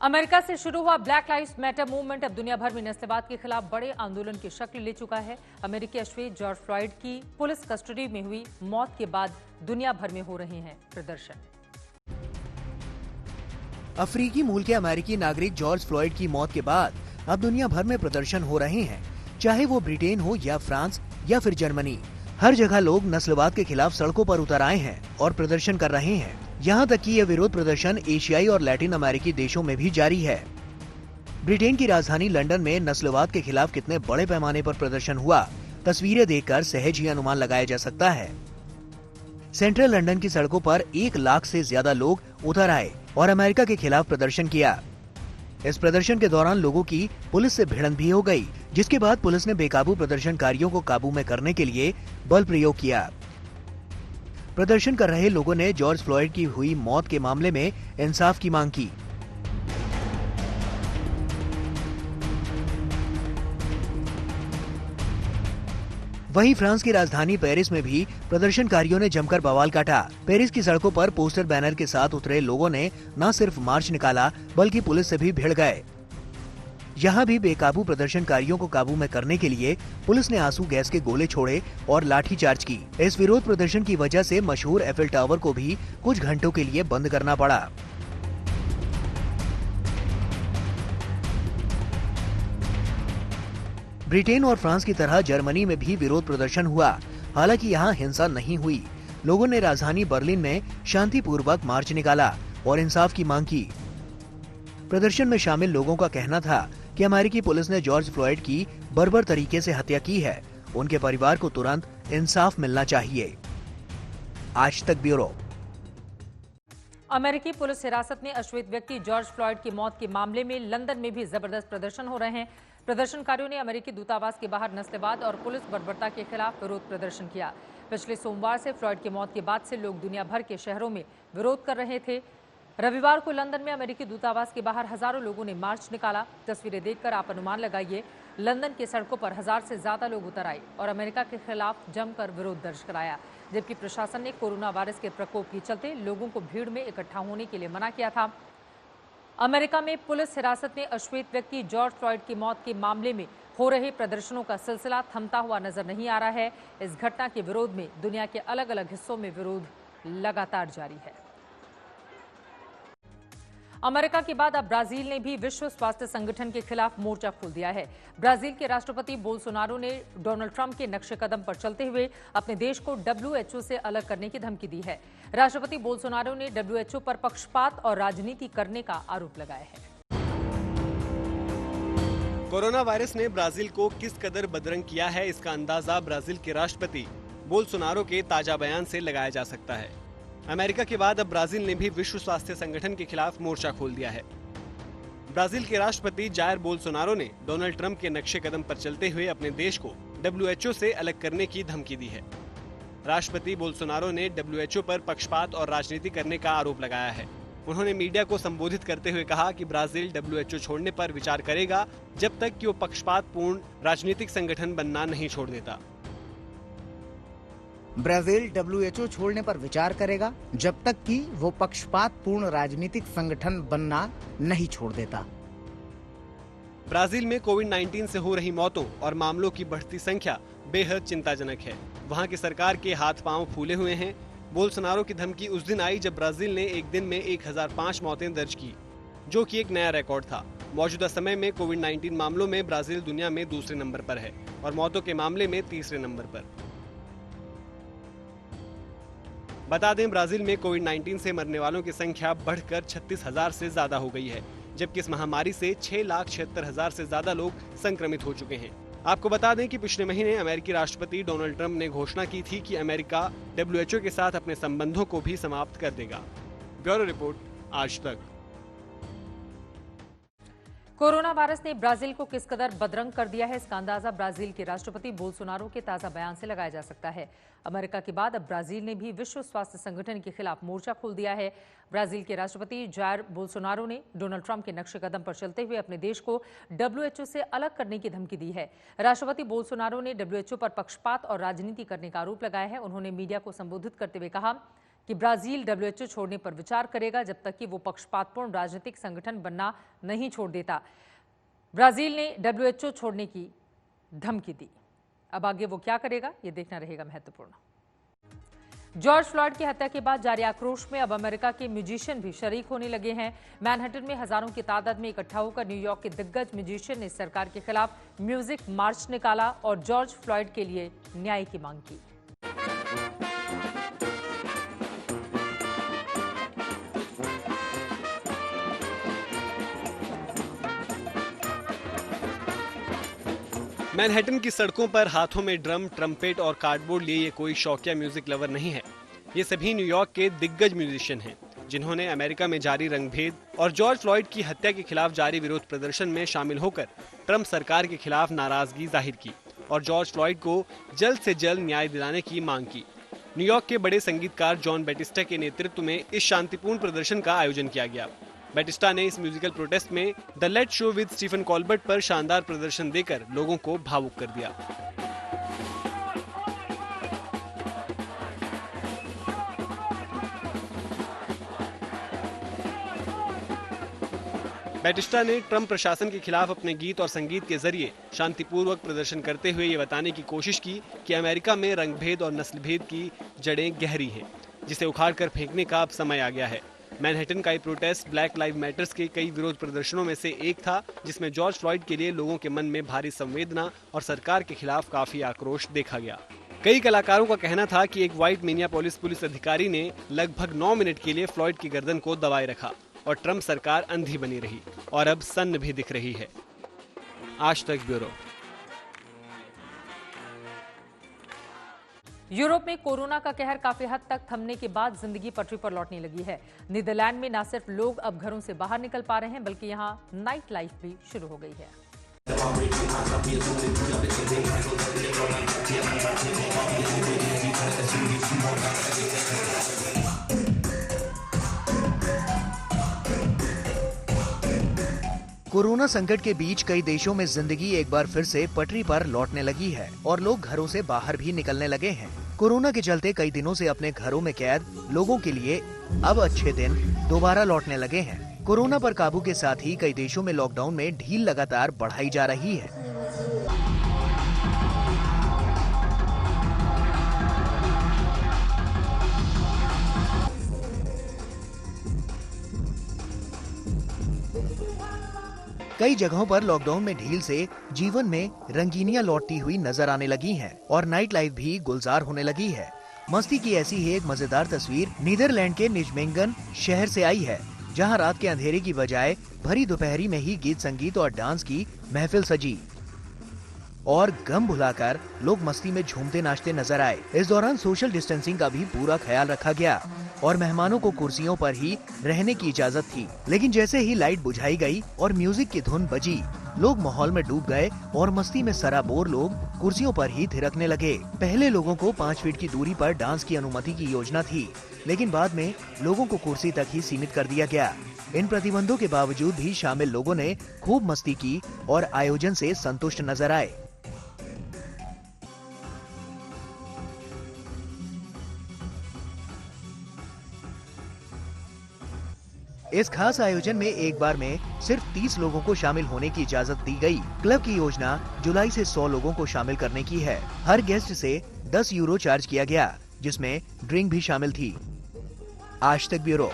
America से शुरू हुआ ब्लैक लाइव्स मैटर मूवमेंट अब दुनिया भर में नस्लवाद के खिलाफ बड़े आंदोलन की शक्ल ले चुका है। अमेरिकी अश्वेत जॉर्ज फ्लॉयड की पुलिस कस्टडी में हुई मौत के बाद दुनिया भर में हो रहे हैं प्रदर्शन। अफ्रीकी मूल के अमेरिकी नागरिक जॉर्ज फ्लॉयड की मौत के बाद अब दुनिया भर में प्रदर्शन हो रहे हैं, चाहे वो ब्रिटेन हो या फ्रांस या फिर जर्मनी। हर जगह लोग नस्लवाद के खिलाफ सड़कों पर उतर आए हैं और प्रदर्शन कर रहे हैं। यहाँ तक कि यह विरोध प्रदर्शन एशियाई और लैटिन अमेरिकी देशों में भी जारी है। ब्रिटेन की राजधानी लंदन में नस्लवाद के खिलाफ कितने बड़े पैमाने पर प्रदर्शन हुआ, तस्वीरें देखकर सहज ही अनुमान लगाया जा सकता है। सेंट्रल लंदन की सड़कों पर 1 लाख से ज्यादा लोग उतर आए और अमेरिका के खिलाफ प्रदर्शन किया। इस प्रदर्शन के दौरान लोगों की पुलिस से भिड़ंत भी हो गई, जिसके बाद पुलिस ने बेकाबू प्रदर्शनकारियों को काबू में करने के लिए बल प्रयोग किया। प्रदर्शन कर रहे लोगों ने जॉर्ज फ्लॉयड की हुई मौत के मामले में इंसाफ की मांग की। वहीं फ्रांस की राजधानी पेरिस में भी प्रदर्शनकारियों ने जमकर बवाल काटा। पेरिस की सड़कों पर पोस्टर बैनर के साथ उतरे लोगों ने न सिर्फ मार्च निकाला बल्कि पुलिस से भी भिड़ गए। यहाँ भी बेकाबू प्रदर्शनकारियों को काबू में करने के लिए पुलिस ने आंसू गैस के गोले छोड़े और लाठीचार्ज की। इस विरोध प्रदर्शन की वजह से मशहूर एफिल टावर को भी कुछ घंटों के लिए बंद करना पड़ा। ब्रिटेन और फ्रांस की तरह जर्मनी में भी विरोध प्रदर्शन हुआ। हालांकि यहाँ हिंसा नहीं हुई। लोगों ने राजधानी बर्लिन में शांतिपूर्वक मार्च निकाला और इंसाफ की मांग की। प्रदर्शन में शामिल लोगों का कहना था कि अमेरिकी पुलिस ने जॉर्ज फ्लॉयड की बर्बर तरीके से हत्या की है। उनके परिवार को तुरंत इंसाफ मिलना चाहिए। आज तक ब्यूरो। अमेरिकी पुलिस हिरासत में अश्वेत व्यक्ति जॉर्ज फ्लॉयड की मौत के मामले में लंदन में भी जबरदस्त प्रदर्शन हो रहे हैं। प्रदर्शनकारियों ने अमेरिकी दूतावास के बाहर नस्लवाद और पुलिस बर्बरता के खिलाफ विरोध प्रदर्शन किया। पिछले सोमवार से फ्लॉयड की मौत के बाद से लोग दुनिया भर के शहरों में विरोध कर रहे थे। रविवार को लंदन में अमेरिकी दूतावास के बाहर हजारों लोगों ने मार्च निकाला। तस्वीरें देखकर आप अनुमान लगाइए, लंदन की सड़कों पर 1000 से ज्यादा लोग उतर आए और अमेरिका के खिलाफ जमकर विरोध दर्ज कराया। जबकि प्रशासन ने कोरोना वायरस के प्रकोप के चलते लोगों को भीड़ में इकट्ठा होने के लिए मना किया था। अमेरिका में पुलिस हिरासत में अश्वेत व्यक्ति जॉर्ज फ्लॉयड की मौत के मामले में हो रहे प्रदर्शनों का सिलसिला थमता हुआ नजर नहीं आ रहा है। इस घटना के विरोध में दुनिया के अलग अलग हिस्सों में विरोध लगातार जारी है। अमेरिका के बाद अब ब्राजील ने भी विश्व स्वास्थ्य संगठन के खिलाफ मोर्चा खोल दिया है। ब्राजील के राष्ट्रपति बोल्सोनारो ने डोनाल्ड ट्रंप के नक्शे कदम पर चलते हुए अपने देश को WHO से अलग करने की धमकी दी है। राष्ट्रपति बोल्सोनारो ने WHO पर पक्षपात और राजनीति करने का आरोप लगाया है। कोरोना वायरस ने ब्राजील को किस कदर बदरंग किया है, इसका अंदाजा ब्राजील के राष्ट्रपति बोल्सोनारो के ताजा बयान से लगाया जा सकता है। अमेरिका के बाद अब ब्राजील ने भी विश्व स्वास्थ्य संगठन के खिलाफ मोर्चा खोल दिया है। ब्राजील के राष्ट्रपति जायर बोल्सोनारो ने डोनाल्ड ट्रंप के नक्शे कदम पर चलते हुए अपने देश को WHO से अलग करने की धमकी दी है। राष्ट्रपति बोल्सोनारो ने WHO पर पक्षपात और राजनीति करने का आरोप लगाया है। उन्होंने मीडिया को संबोधित करते हुए कहा कि ब्राजील WHO छोड़ने पर विचार करेगा जब तक कि वो पक्षपातपूर्ण राजनीतिक संगठन बनना नहीं छोड़ देता। ब्राजील WHO छोड़ने पर विचार करेगा जब तक कि वो पक्षपातपूर्ण राजनीतिक संगठन बनना नहीं छोड़ देता। ब्राजील में कोविड-19 से हो रही मौतों और मामलों की बढ़ती संख्या बेहद चिंताजनक है। वहां की सरकार के हाथ पांव फूले हुए हैं। बोल्सोनारो की धमकी उस दिन आई जब ब्राजील ने एक दिन में 1005 मौतें दर्ज की, जो कि एक नया रिकॉर्ड था। मौजूदा समय में कोविड-19 मामलों में ब्राजील दुनिया में दूसरे नंबर पर है और मौतों के मामले में तीसरे नंबर पर। बता दें, ब्राजील में कोविड-19 से मरने वालों की संख्या बढ़कर 36,000 से ज्यादा हो गई है, जबकि इस महामारी से 6,76,000 से ज्यादा लोग संक्रमित हो चुके हैं। आपको बता दें कि पिछले महीने अमेरिकी राष्ट्रपति डोनाल्ड ट्रंप ने घोषणा की थी कि अमेरिका WHO के साथ अपने संबंधों को भी समाप्त कर देगा। ब्यूरो रिपोर्ट, आज तक। कोरोना वायरस ने ब्राजील को किस कदर बदरंग कर दिया है, इसका अंदाजा ब्राजील के राष्ट्रपति बोल्सोनारो के ताजा बयान से लगाया जा सकता है। अमेरिका के बाद अब ब्राजील ने भी विश्व स्वास्थ्य संगठन के खिलाफ मोर्चा खोल दिया है। ब्राजील के राष्ट्रपति जायर बोल्सोनारो ने डोनाल्ड ट्रंप के नक्शे कदम पर चलते हुए अपने देश को WHO से अलग करने की धमकी दी है। राष्ट्रपति बोल्सोनारो ने WHO पर पक्षपात और राजनीति करने का आरोप लगाया है। उन्होंने मीडिया को संबोधित करते हुए कहा कि ब्राजील WHO छोड़ने पर विचार करेगा जब तक कि वो पक्षपातपूर्ण राजनीतिक संगठन बनना नहीं छोड़ देता। ब्राजील ने WHO छोड़ने की धमकी दी। अब आगे वो क्या करेगा, ये देखना रहेगा महत्वपूर्ण। जॉर्ज फ्लॉयड की हत्या के बाद जारी आक्रोश में अब अमेरिका के म्यूजिशियन भी शरीक होने लगे हैं। मैनहट्टन में हजारों की तादाद में इकट्ठा होकर न्यूयॉर्क के दिग्गज म्यूजिशियन ने सरकार के खिलाफ म्यूजिक मार्च निकाला और जॉर्ज फ्लॉयड के लिए न्याय की मांग की। मैनहट्टन की सड़कों पर हाथों में ड्रम, ट्रम्पेट और कार्डबोर्ड लिए ये कोई शौकिया म्यूजिक लवर नहीं है। ये सभी न्यूयॉर्क के दिग्गज म्यूजिशियन हैं, जिन्होंने अमेरिका में जारी रंगभेद और जॉर्ज फ्लॉयड की हत्या के खिलाफ जारी विरोध प्रदर्शन में शामिल होकर ट्रम्प सरकार के खिलाफ नाराजगी जाहिर की और जॉर्ज फ्लॉयड को जल्द से जल्द न्याय दिलाने की मांग की। न्यूयॉर्क के बड़े संगीतकार जॉन बैटिस्टा के नेतृत्व में इस शांतिपूर्ण प्रदर्शन का आयोजन किया गया। बैटिस्टा ने इस म्यूजिकल प्रोटेस्ट में the Late Show with Stephen Colbert पर शानदार प्रदर्शन देकर लोगों को भावुक कर दिया। बैटिस्टा ने ट्रम्प प्रशासन के खिलाफ अपने गीत और संगीत के जरिए शांतिपूर्वक प्रदर्शन करते हुए ये बताने की कोशिश की कि अमेरिका में रंगभेद और नस्लभेद की जड़ें गहरी हैं, जिसे उखाड़कर फेंकने का अब समय आ गया है। मैनहट्टन का ये प्रोटेस्ट ब्लैक लाइव मैटर्स के कई विरोध प्रदर्शनों में से एक था, जिसमें जॉर्ज फ्लॉयड के लिए लोगों के मन में भारी संवेदना और सरकार के खिलाफ काफी आक्रोश देखा गया। कई कलाकारों का कहना था कि एक व्हाइट मिनियापोलिस पुलिस अधिकारी ने लगभग 9 मिनट के लिए फ्लॉयड की गर्दन को दबाए रखा और ट्रम्प सरकार अंधी बनी रही और अब सन्न भी दिख रही है। आज तक ब्यूरो। यूरोप में कोरोना का कहर काफी हद तक थमने के बाद जिंदगी पटरी पर लौटने लगी है। नीदरलैंड में न सिर्फ लोग अब घरों से बाहर निकल पा रहे हैं, बल्कि यहां नाइट लाइफ भी शुरू हो गई है। कोरोना संकट के बीच कई देशों में जिंदगी एक बार फिर से पटरी पर लौटने लगी है और लोग घरों से बाहर भी निकलने लगे हैं। कोरोना के चलते कई दिनों से अपने घरों में कैद लोगों के लिए अब अच्छे दिन दोबारा लौटने लगे हैं। कोरोना पर काबू के साथ ही कई देशों में लॉकडाउन में ढील लगातार बढ़ाई जा रही है। कई जगहों पर लॉकडाउन में ढील से जीवन में रंगीनियां लौटती हुई नजर आने लगी हैं और नाइट लाइफ भी गुलजार होने लगी है। मस्ती की ऐसी ही एक मजेदार तस्वीर नीदरलैंड के निजमेंगन शहर से आई है, जहां रात के अंधेरे की बजाय भरी दोपहरी में ही गीत संगीत और डांस की महफिल सजी और गम भुलाकर लोग मस्ती में झूमते नाचते नजर आए। इस दौरान सोशल डिस्टेंसिंग का भी पूरा ख्याल रखा गया और मेहमानों को कुर्सियों पर ही रहने की इजाजत थी। लेकिन जैसे ही लाइट बुझाई गई और म्यूजिक की धुन बजी, लोग माहौल में डूब गए और मस्ती में सराबोर लोग कुर्सियों पर ही थिरकने लगे। पहले लोगों को 5 फीट की दूरी पर डांस की अनुमति की योजना थी, लेकिन बाद में लोगों को कुर्सी तक ही सीमित कर दिया गया। इन प्रतिबंधों के बावजूद भी शामिल लोगों ने खूब मस्ती की और आयोजन से संतुष्ट नजर आए। इस खास आयोजन में एक बार में सिर्फ 30 लोगों को शामिल होने की इजाजत दी गई। क्लब की योजना जुलाई से 100 लोगों को शामिल करने की है। हर गेस्ट से 10 यूरो चार्ज किया गया, जिसमें ड्रिंक भी शामिल थी। आज तक ब्यूरो।